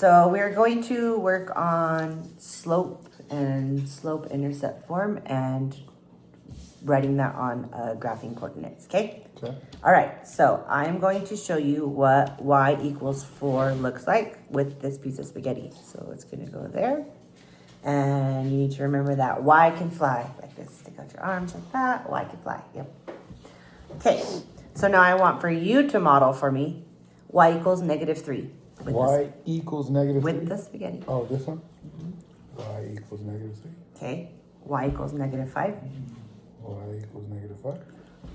so we're going to work on slope and slope-intercept form and writing that on graphing coordinates, okay? Okay. All right, so I'm going to show you what y equals 4 looks like with this piece of spaghetti. So it's gonna go there. And you need to remember that y can fly like this. Stick out your arms like that, y can fly, yep. Okay, so now I want for you to model for me y equals -3. With Y equals -3? with the spaghetti. Oh, this one? Y equals -3. Okay, y equals -5. Y equals -5.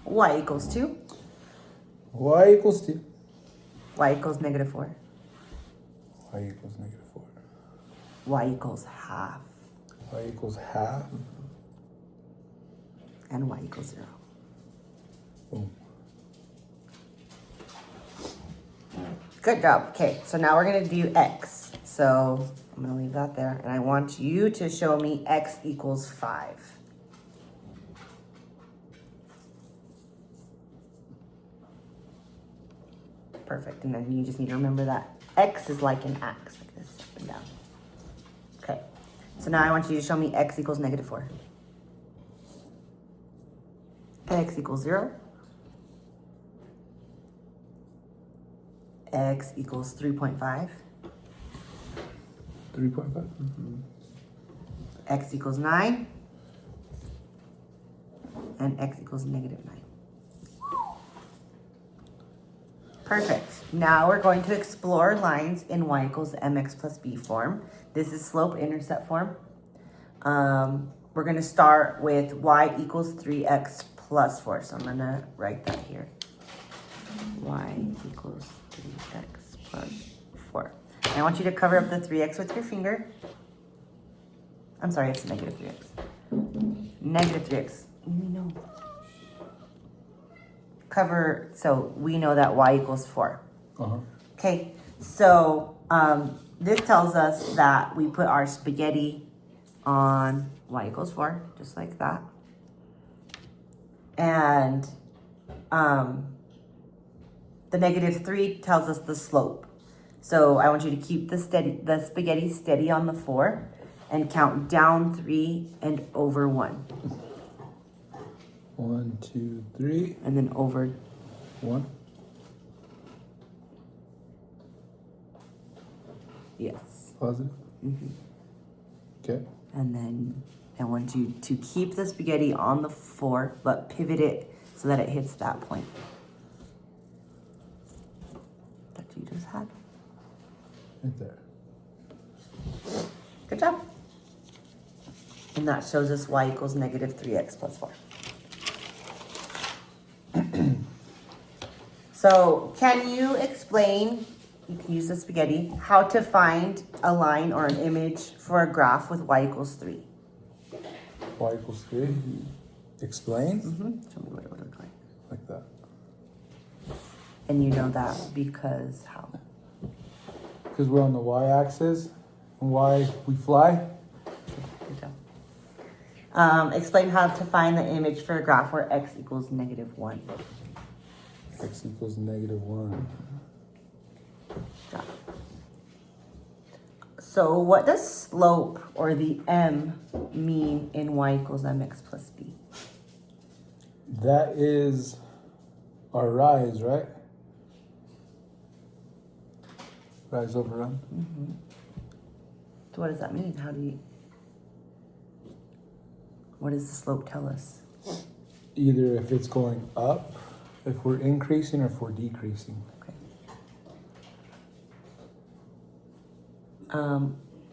Y equals 2. Y equals 2. Y equals -4. Y equals -4. Y equals half. Y equals half. And y equals 0. Boom. Good job. Okay, so now we're gonna do x. So I'm gonna leave that there, and I want you to show me x equals 5. Perfect, and then you just need to remember that x is like an axe, like this, up and down. Okay, so now I want you to show me x equals -4. X equals 0. X equals 3.5. 3.5? X equals 9. And x equals -9. Perfect. Now we're going to explore lines in y equals mx plus b form. This is slope-intercept form. We're going to start with y equals 3x plus 4. So I'm going to write that here. Y equals 3x plus 4. And I want you to cover up the 3x with your finger. I'm sorry, it's -3x. -3x. No. Cover, so we know that y equals 4. Uh-huh. Okay, so this tells us that we put our spaghetti on y equals 4, just like that. And the -3 tells us the slope. So I want you to keep the spaghetti steady on the 4 and count down 3 and over 1. 1, 2, 3. And then over 1. Yes. Positive. Okay. And then I want you to keep the spaghetti on the 4, but pivot it so that it hits that point that you just had. Right there. Good job. And that shows us y equals -3x plus 4. So can you explain, you can use the spaghetti, how to find a line or an image for a graph with y equals 3? Y equals 3. Explain? Show me what it would look like. Like that. And you know that because how? Because we're on the y-axis. And why we fly? Good job. Explain how to find the image for a graph where x equals -1. X equals -1. Job. So what does slope or the m mean in y equals mx plus b? That is our rise, right? Rise over run. So what does that mean? What does the slope tell us? Either if it's going up, if we're increasing, or if we're decreasing. Okay.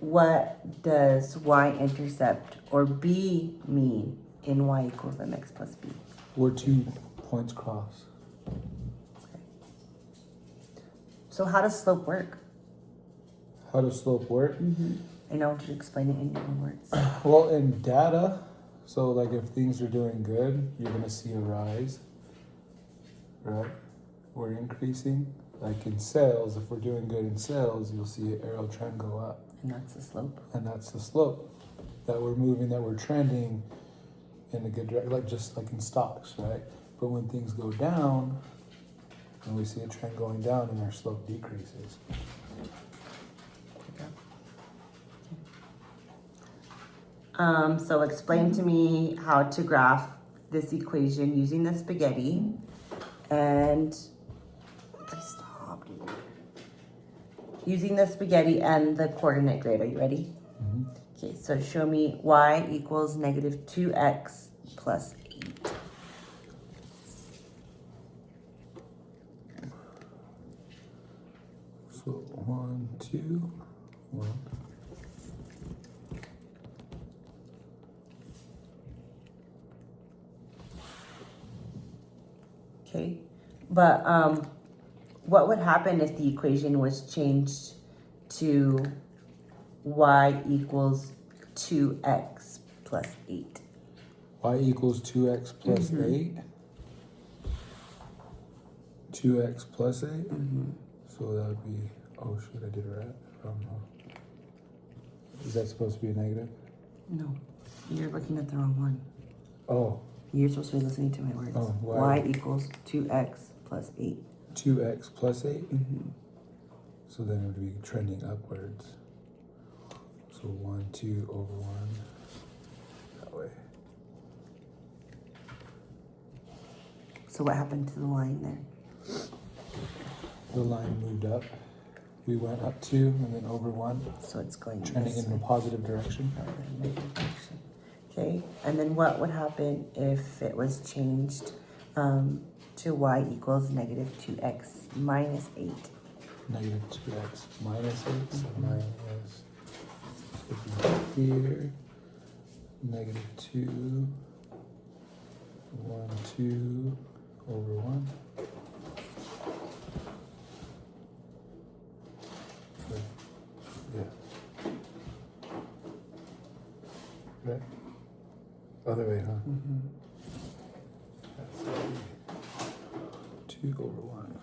What does y-intercept or b mean in y equals mx plus b? Where 2 points cross. Okay. So how does slope work? How does slope work? I know, would you explain it in your own words? Well, in data, so like if things are doing good, you're going to see a rise, right? We're increasing. Like in sales, if we're doing good in sales, you'll see an arrow trend go up. And that's the slope. And that's the slope. That we're moving, that we're trending in a good direction, like just like in stocks, right? But when things go down, and we see a trend going down and our slope decreases. So explain to me how to graph this equation using the spaghetti. And stop, dude. Using the spaghetti and the coordinate grid. Are you ready? Mm-hmm. Okay, so show me y equals negative 2x plus 8. So 1, 2, 1. Okay, but what would happen if the equation was changed to y equals 2x plus 8? Y equals 2x plus 8. 2x plus 8. So that would be, oh shit, I did it right. Is that supposed to be a negative? No, you're looking at the wrong one. Oh, You're supposed to be listening to my words. Oh, Y equals 2x plus 8. 2x plus 8? So then it would be trending upwards. So 1, 2 over 1. That way. So what happened to the line there? The line moved up. We went up 2 and then over 1. So it's going Trending this in a way. positive direction. Rather than negative direction. Okay, and then what would happen if it was changed to y equals negative 2x minus 8? Negative 2x minus 8. So minus, so here, negative 2, 1, 2 over 1. Yeah. Right? Other way, huh? That's 2 over 1.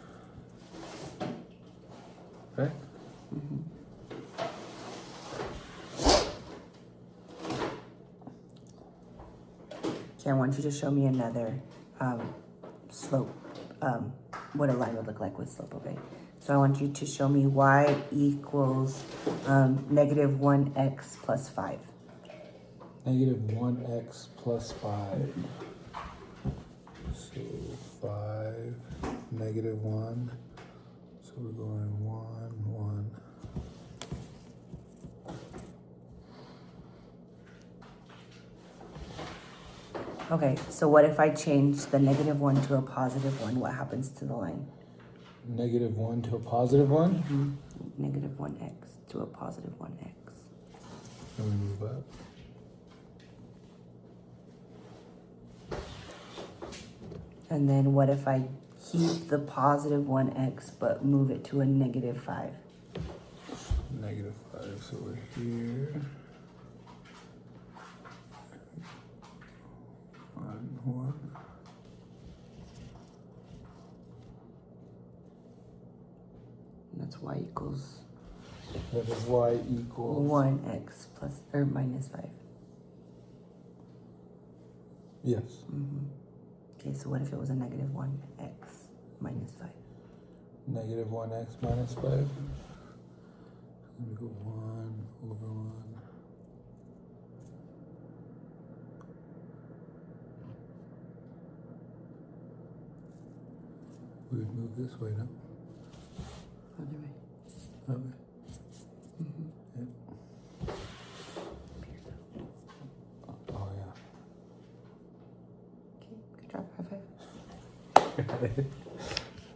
Right? Okay, I want you to show me another slope, what a line would look like with slope, okay? So I want you to show me y equals negative 1x plus 5. Negative 1x plus 5. So 5, negative 1. So we're going 1, 1. Okay, so what if I change the negative 1 to a positive 1? What happens to the line? Negative 1 to a positive 1. Negative 1x to a positive 1x. And we move up. And then what if I keep the positive 1x but move it to a negative 5? Negative 5, so we're here. 1, 1. And that's y equals That is y equals 1x plus or minus 5. Yes. Okay, so what if it was a negative 1x minus 5? Negative 1x minus 5. Let me go 1 over 1. We would move this way, no? Other way. That way. Yep. Oh, yeah. Okay, good job. High five.